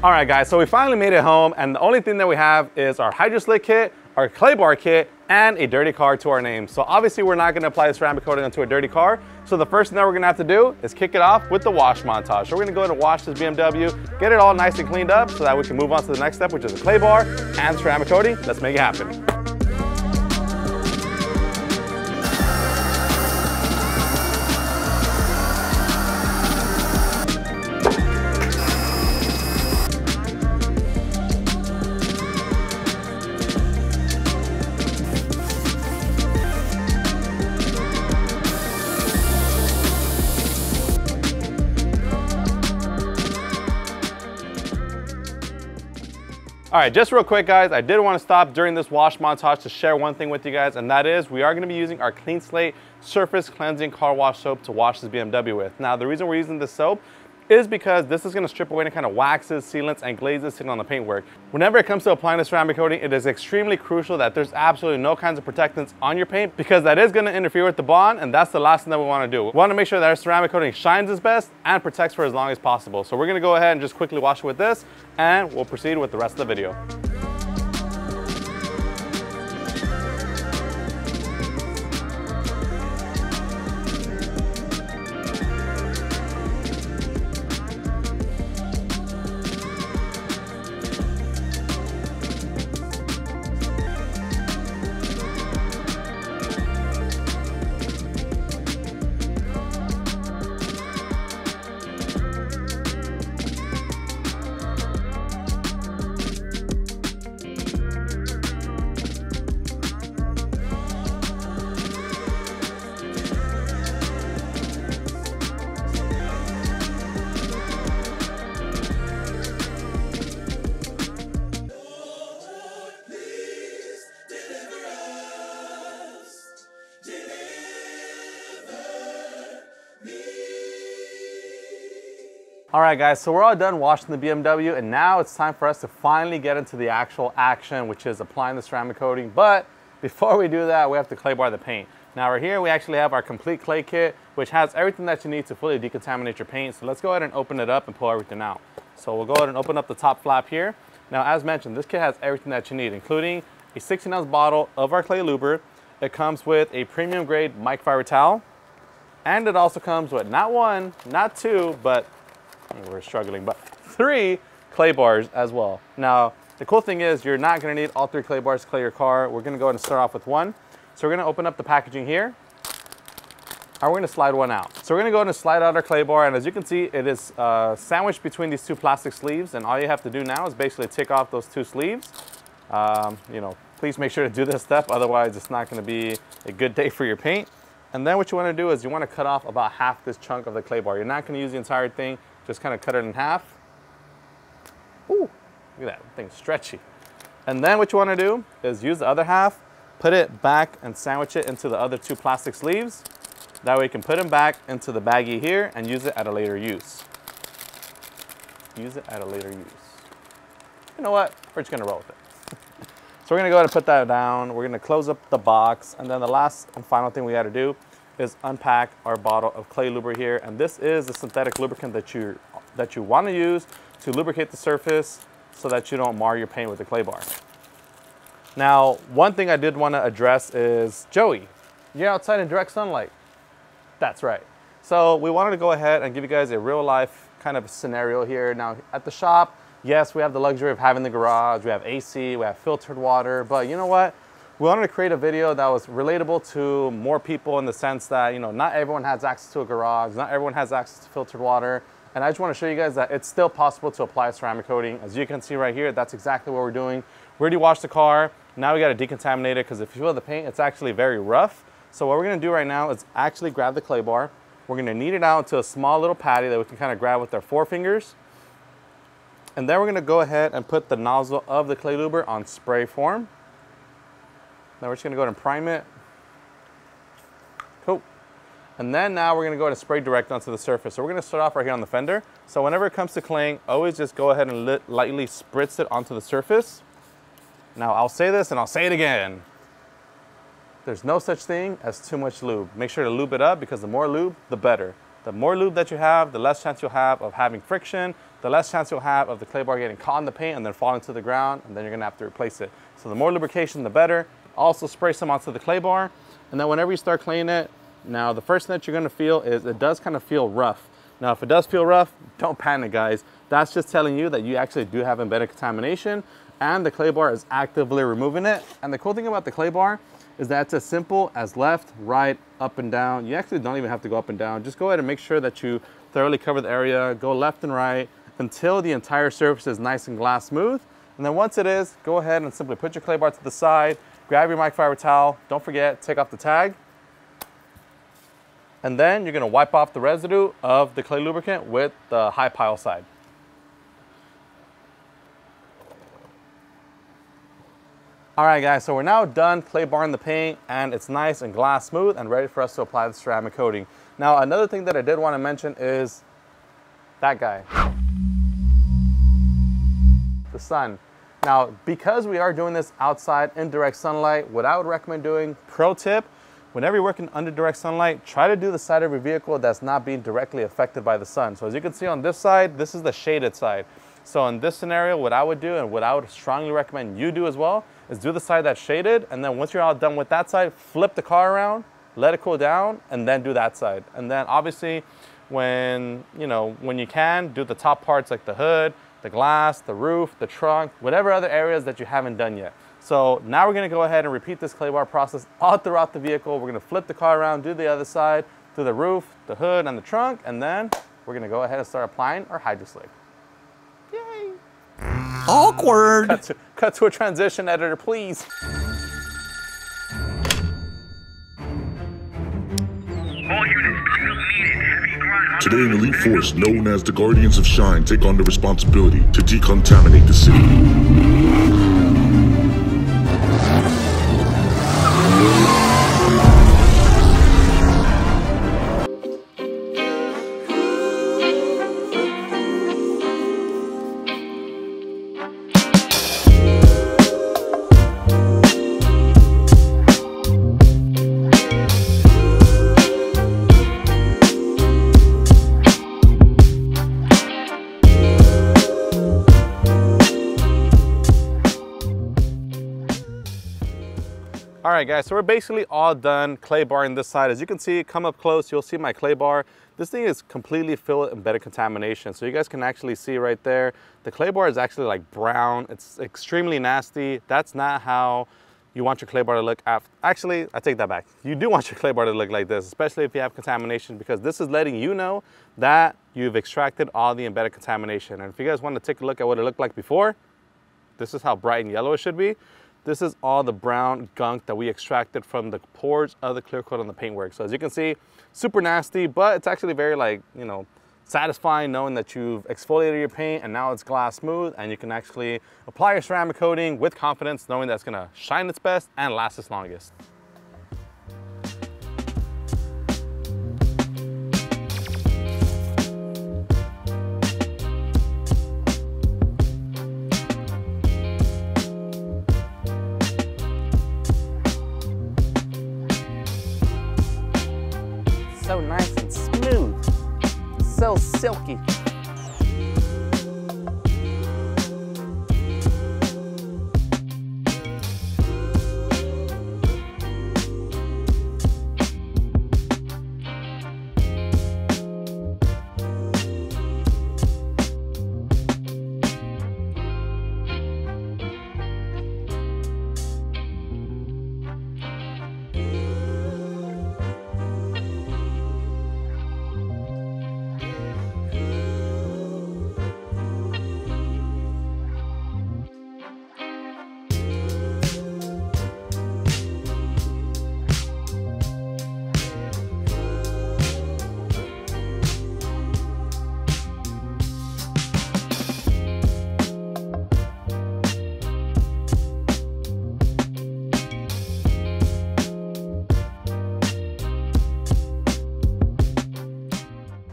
All right, guys, so we finally made it home, and the only thing that we have is our HydroSlick kit, our clay bar kit, and a dirty car to our name. So obviously we're not gonna apply the ceramic coating onto a dirty car. So the first thing that we're gonna have to do is kick it off with the wash montage. So we're gonna go ahead and wash this BMW, get it all nice and cleaned up so that we can move on to the next step, which is the clay bar and ceramic coating. Let's make it happen. All right, just real quick, guys, I did want to stop during this wash montage to share one thing with you guys, and that is we are going to be using our Clean Slate Surface Cleansing Car Wash Soap to wash this BMW with. Now, the reason we're using this soap is because this is going to strip away any kind of waxes, sealants, and glazes sitting on the paintwork. Whenever it comes to applying the ceramic coating, it is extremely crucial that there's absolutely no kinds of protectants on your paint, because that is going to interfere with the bond, and that's the last thing that we want to do. We want to make sure that our ceramic coating shines its best and protects for as long as possible. So we're going to go ahead and just quickly wash it with this, and we'll proceed with the rest of the video. All right, guys, so we're all done washing the BMW, and now it's time for us to finally get into the actual action, which is applying the ceramic coating. But before we do that, we have to clay bar the paint. Now right here, we actually have our complete clay kit, which has everything that you need to fully decontaminate your paint. So let's go ahead and open it up and pull everything out. So we'll go ahead and open up the top flap here. Now, as mentioned, this kit has everything that you need, including a 16-ounce bottle of our clay luber. It comes with a premium grade microfiber towel, and it also comes with not one, not two, but we're struggling, but 3 clay bars as well. Now, the cool thing is you're not going to need all 3 clay bars to clay your car. We're going to go ahead and start off with one. So we're going to open up the packaging here, and we're going to slide one out. So we're going to go ahead and slide out our clay bar, and as you can see, it is sandwiched between these 2 plastic sleeves, and all you have to do now is basically take off those 2 sleeves. You know, please make sure to do this step, otherwise it's not going to be a good day for your paint. And then what you want to do is you want to cut off about half this chunk of the clay bar. You're not going to use the entire thing. Just kind of cut it in half. Ooh, look at that thing's stretchy. And then what you want to do is use the other half, put it back and sandwich it into the other 2 plastic sleeves. That way you can put them back into the baggie here and use it at a later use. Use it at a later use. You know what? We're just going to roll with it. So we're going to go ahead and put that down. We're going to close up the box. And then the last and final thing we got to do is unpack our bottle of clay lubricant here, and this is the synthetic lubricant that you want to use to lubricate the surface so that you don't mar your paint with the clay bar. Now, one thing I did want to address is Joey, you're outside in direct sunlight. That's right. So we wanted to go ahead and give you guys a real life kind of scenario here. Now at the shop, yes, we have the luxury of having the garage, we have AC, we have filtered water, but you know what? We wanted to create a video that was relatable to more people in the sense that, you know, not everyone has access to a garage, not everyone has access to filtered water. And I just want to show you guys that it's still possible to apply ceramic coating. As you can see right here, that's exactly what we're doing. We already washed the car. Now we got to decontaminate it, because if you feel the paint, it's actually very rough. So what we're going to do right now is actually grab the clay bar. We're going to knead it out into a small little patty that we can kind of grab with our 4 fingers. And then we're going to go ahead and put the nozzle of the clay luber on spray form. Now we're just going to go ahead and prime it. Cool. And then now we're going to go ahead and spray direct onto the surface. So we're going to start off right here on the fender. So whenever it comes to claying, always just go ahead and lightly spritz it onto the surface. Now I'll say this and I'll say it again. There's no such thing as too much lube. Make sure to lube it up, because the more lube, the better. The more lube that you have, the less chance you'll have of having friction, the less chance you'll have of the clay bar getting caught in the paint and then falling to the ground, and then you're gonna have to replace it. So the more lubrication, the better. Also spray some onto the clay bar, and then whenever you start cleaning it, now the first thing that you're gonna feel is it does kind of feel rough. Now if it does feel rough, don't panic, guys. That's just telling you that you actually do have embedded contamination and the clay bar is actively removing it. And the cool thing about the clay bar is that it's as simple as left, right, up and down. You actually don't even have to go up and down. Just go ahead and make sure that you thoroughly cover the area, go left and right until the entire surface is nice and glass smooth. And then once it is, go ahead and simply put your clay bar to the side, grab your microfiber towel, don't forget, take off the tag. And then you're gonna wipe off the residue of the clay lubricant with the high pile side. All right, guys, so we're now done clay barring the paint and it's nice and glass smooth and ready for us to apply the ceramic coating. Now, another thing that I did want to mention is that guy, the sun. Now, because we are doing this outside in direct sunlight, what I would recommend doing, pro tip, whenever you're working under direct sunlight, try to do the side of your vehicle that's not being directly affected by the sun. So as you can see on this side, this is the shaded side. So in this scenario, what I would do and what I would strongly recommend you do as well is do the side that's shaded, and then once you're all done with that side, flip the car around, let it cool down, and then do that side. And then obviously when you can, do the top parts like the hood, the glass, the roof, the trunk, whatever other areas that you haven't done yet. So now we're gonna go ahead and repeat this clay bar process all throughout the vehicle. We're gonna flip the car around, do the other side, do the roof, the hood, and the trunk, and then we're gonna go ahead and start applying our HydroSlick. Yay! Awkward! Cut to a transition editor, please. Today, an elite force known as the Guardians of Shine take on the responsibility to decontaminate the city. All right, guys, so we're basically all done clay barring this side. As you can see, come up close, you'll see my clay bar. This thing is completely filled with embedded contamination. So you guys can actually see right there, the clay bar is actually like brown. It's extremely nasty. That's not how you want your clay bar to look. Actually, I take that back. You do want your clay bar to look like this, especially if you have contamination, because this is letting you know that you've extracted all the embedded contamination. And if you guys want to take a look at what it looked like before, this is how bright and yellow it should be. This is all the brown gunk that we extracted from the pores of the clear coat on the paintwork. So as you can see, super nasty, but it's actually very satisfying knowing that you've exfoliated your paint and now it's glass smooth and you can actually apply your ceramic coating with confidence, knowing that it's gonna shine its best and last its longest. So nice and smooth, so silky.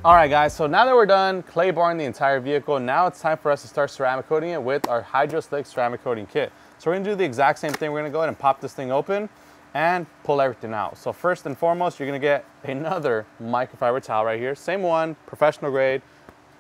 All right, guys, so now that we're done clay barring the entire vehicle, now it's time for us to start ceramic coating it with our HydroSlick Ceramic Coating Kit. So we're gonna do the exact same thing. We're gonna go ahead and pop this thing open and pull everything out. So first and foremost, you're gonna get another microfiber towel right here. Same one, professional grade,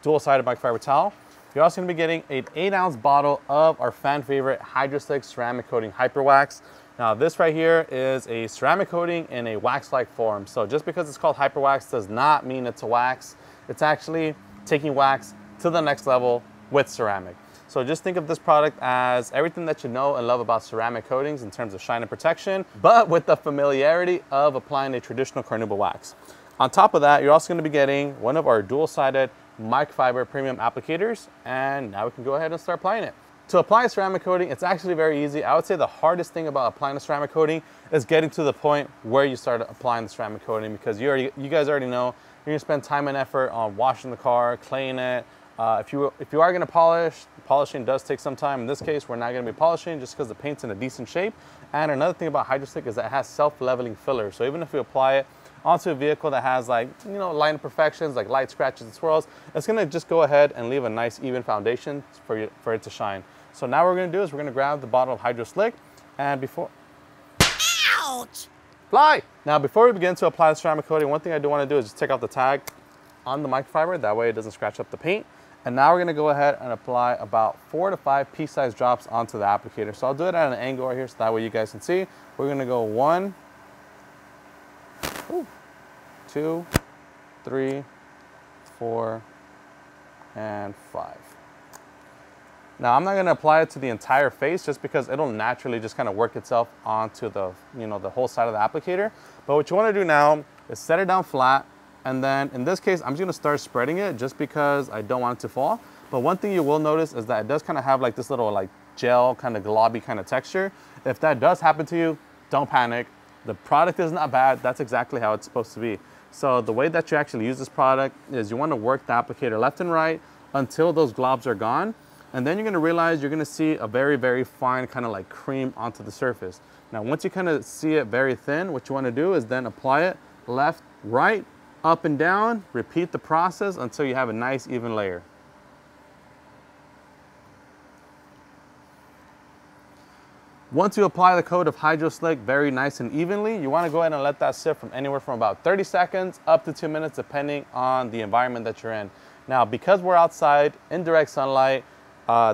dual-sided microfiber towel. You're also gonna be getting an 8-ounce bottle of our fan favorite HydroSlick Ceramic Coating HyperWax. Now this right here is a ceramic coating in a wax-like form. So just because it's called HyperWax does not mean it's a wax. It's actually taking wax to the next level with ceramic. So just think of this product as everything that you know and love about ceramic coatings in terms of shine and protection, but with the familiarity of applying a traditional carnauba wax. On top of that, you're also gonna be getting one of our dual-sided microfiber premium applicators, and now we can go ahead and start applying it. To apply a ceramic coating, it's actually very easy. I would say the hardest thing about applying a ceramic coating is getting to the point where you start applying the ceramic coating, because you guys already know you're gonna spend time and effort on washing the car, cleaning it. If you are gonna polish, polishing does take some time. In this case, we're not gonna be polishing just because the paint's in a decent shape. And another thing about HydroSlick is that it has self-leveling filler. So even if you apply it onto a vehicle that has, like, you know, light imperfections, like light scratches and swirls, it's gonna just go ahead and leave a nice even foundation for it to shine. So now what we're gonna do is we're gonna grab the bottle of HydroSlick, and Ouch! Fly! Now before we begin to apply the ceramic coating, one thing I do wanna do is just take off the tag on the microfiber, that way it doesn't scratch up the paint. And now we're gonna go ahead and apply about 4 to 5 pea-sized drops onto the applicator. So I'll do it at an angle right here so that way you guys can see. We're gonna go 1, 2, 3, 4, and 5. Now I'm not gonna apply it to the entire face just because it'll naturally just kind of work itself onto the, you know, the whole side of the applicator. But what you wanna do now is set it down flat, and then in this case, I'm just gonna start spreading it just because I don't want it to fall. But one thing you will notice is that it does kind of have like this little like gel kind of globby kind of texture. If that does happen to you, don't panic. The product is not bad. That's exactly how it's supposed to be. So the way that you actually use this product is you wanna work the applicator left and right until those globs are gone. And then you're gonna realize you're gonna see a very, very fine kind of like cream onto the surface. Now, once you kind of see it very thin, what you wanna do is then apply it left, right, up and down, repeat the process until you have a nice even layer. Once you apply the coat of HydroSlick very nice and evenly, you wanna go ahead and let that sit from anywhere from about 30 seconds up to 2 minutes, depending on the environment that you're in. Now, because we're outside in direct sunlight,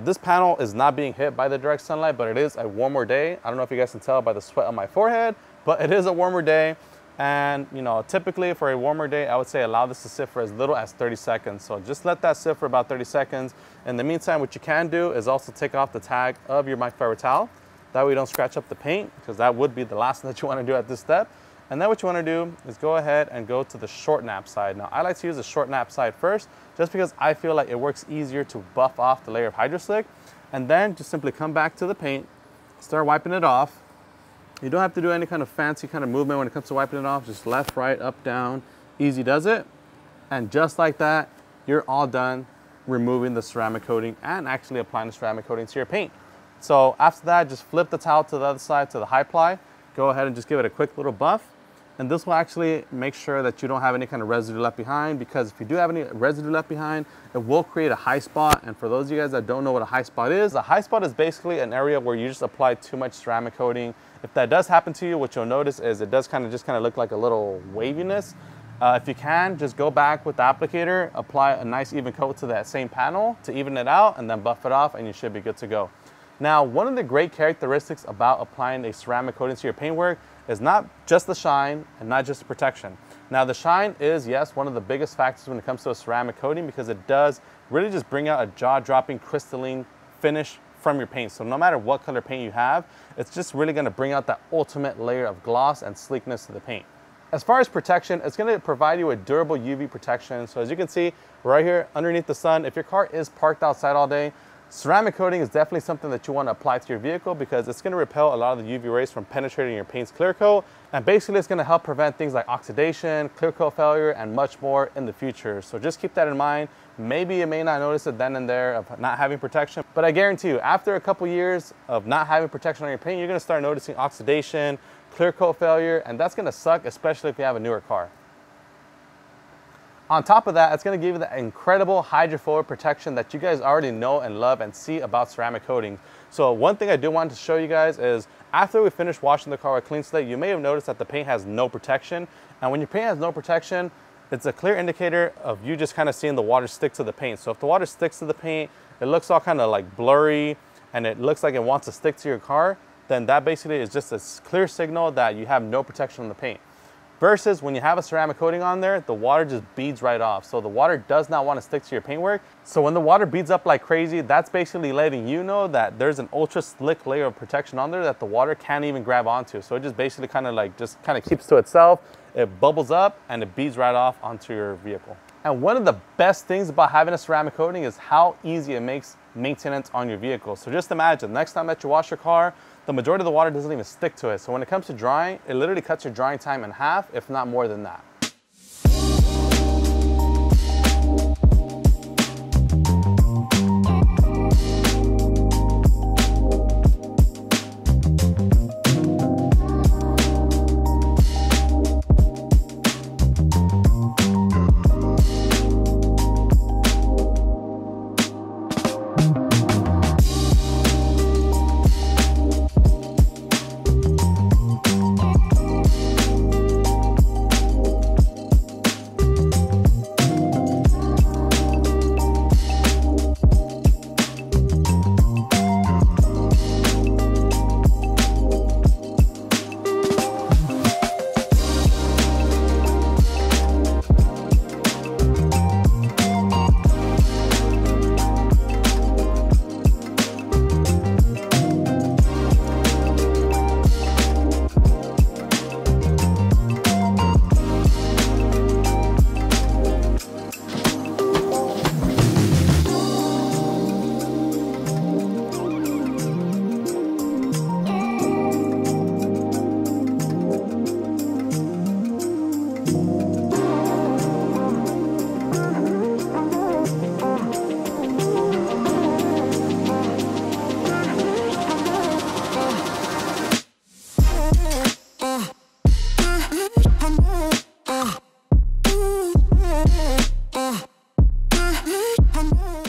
this panel is not being hit by the direct sunlight, but it is a warmer day. I don't know if you guys can tell by the sweat on my forehead, but it is a warmer day. And you know, typically for a warmer day, I would say allow this to sit for as little as 30 seconds. So just let that sit for about 30 seconds. In the meantime, what you can do is also take off the tag of your microfiber towel. That way you don't scratch up the paint, because that would be the last thing that you want to do at this step. And then what you want to do is go ahead and go to the short nap side. Now, I like to use the short nap side first, just because I feel like it works easier to buff off the layer of HydroSlick. And then just simply come back to the paint, start wiping it off. You don't have to do any kind of fancy kind of movement when it comes to wiping it off. Just left, right, up, down. Easy does it. And just like that, you're all done removing the ceramic coating and actually applying the ceramic coating to your paint. So after that, just flip the towel to the other side, to the high ply. Go ahead and just give it a quick little buff. And this will actually make sure that you don't have any kind of residue left behind, because if you do have any residue left behind, it will create a high spot. And for those of you guys that don't know what a high spot is, a high spot is basically an area where you just apply too much ceramic coating. If that does happen to you, what you'll notice is it does kind of look like a little waviness. If you can, just go back with the applicator, apply a nice even coat to that same panel to even it out, and then buff it off, and you should be good to go. Now, one of the great characteristics about applying a ceramic coating to your paintwork is not just the shine and not just the protection. Now, the shine is, yes, one of the biggest factors when it comes to a ceramic coating, because it does really just bring out a jaw-dropping crystalline finish from your paint. So no matter what color paint you have, it's just really gonna bring out that ultimate layer of gloss and sleekness to the paint. As far as protection, it's gonna provide you a durable UV protection. So as you can see right here underneath the sun, if your car is parked outside all day, ceramic coating is definitely something that you want to apply to your vehicle, because it's going to repel a lot of the UV rays from penetrating your paint's clear coat. And basically it's going to help prevent things like oxidation, clear coat failure, and much more in the future. So just keep that in mind. Maybe you may not notice it then and there of not having protection, but I guarantee you, after a couple years of not having protection on your paint, you're going to start noticing oxidation, clear coat failure, and that's going to suck, especially if you have a newer car. On top of that, it's gonna give you the incredible hydrophobic protection that you guys already know and love and see about ceramic coatings. So one thing I do want to show you guys is, after we finish washing the car with Clean Slate, you may have noticed that the paint has no protection. And when your paint has no protection, it's a clear indicator of you just kind of seeing the water stick to the paint. So if the water sticks to the paint, it looks all kind of like blurry and it looks like it wants to stick to your car, then that basically is just a clear signal that you have no protection on the paint. Versus when you have a ceramic coating on there, the water just beads right off. So the water does not want to stick to your paintwork. So when the water beads up like crazy, that's basically letting you know that there's an ultra slick layer of protection on there that the water can't even grab onto. So it just basically kind of keeps to itself. It bubbles up and it beads right off onto your vehicle. And one of the best things about having a ceramic coating is how easy it makes maintenance on your vehicle. So just imagine, next time that you wash your car, the majority of the water doesn't even stick to it. So when it comes to drying, it literally cuts your drying time in half, if not more than that.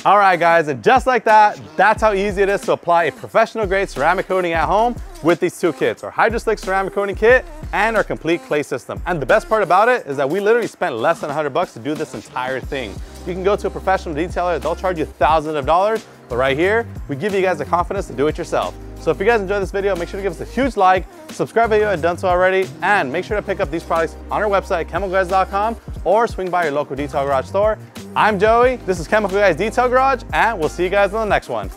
All right guys, and just like that, that's how easy it is to apply a professional grade ceramic coating at home with these two kits, our HydroSlick Ceramic Coating Kit and our complete clay system. And the best part about it is that we literally spent less than $100 to do this entire thing. You can go to a professional detailer, they'll charge you thousands of dollars, but right here, we give you guys the confidence to do it yourself. So if you guys enjoyed this video, make sure to give us a huge like, subscribe if you haven't done so already, and make sure to pick up these products on our website, 𝘃𝗿𝗄𝑔𝑢𝑦𝑠.com, or swing by your local Detail Garage store. I'm Joey, this is 𝘃𝗿𝗄𝑔𝑢𝑦𝑠 Detail Garage, and we'll see you guys in the next one.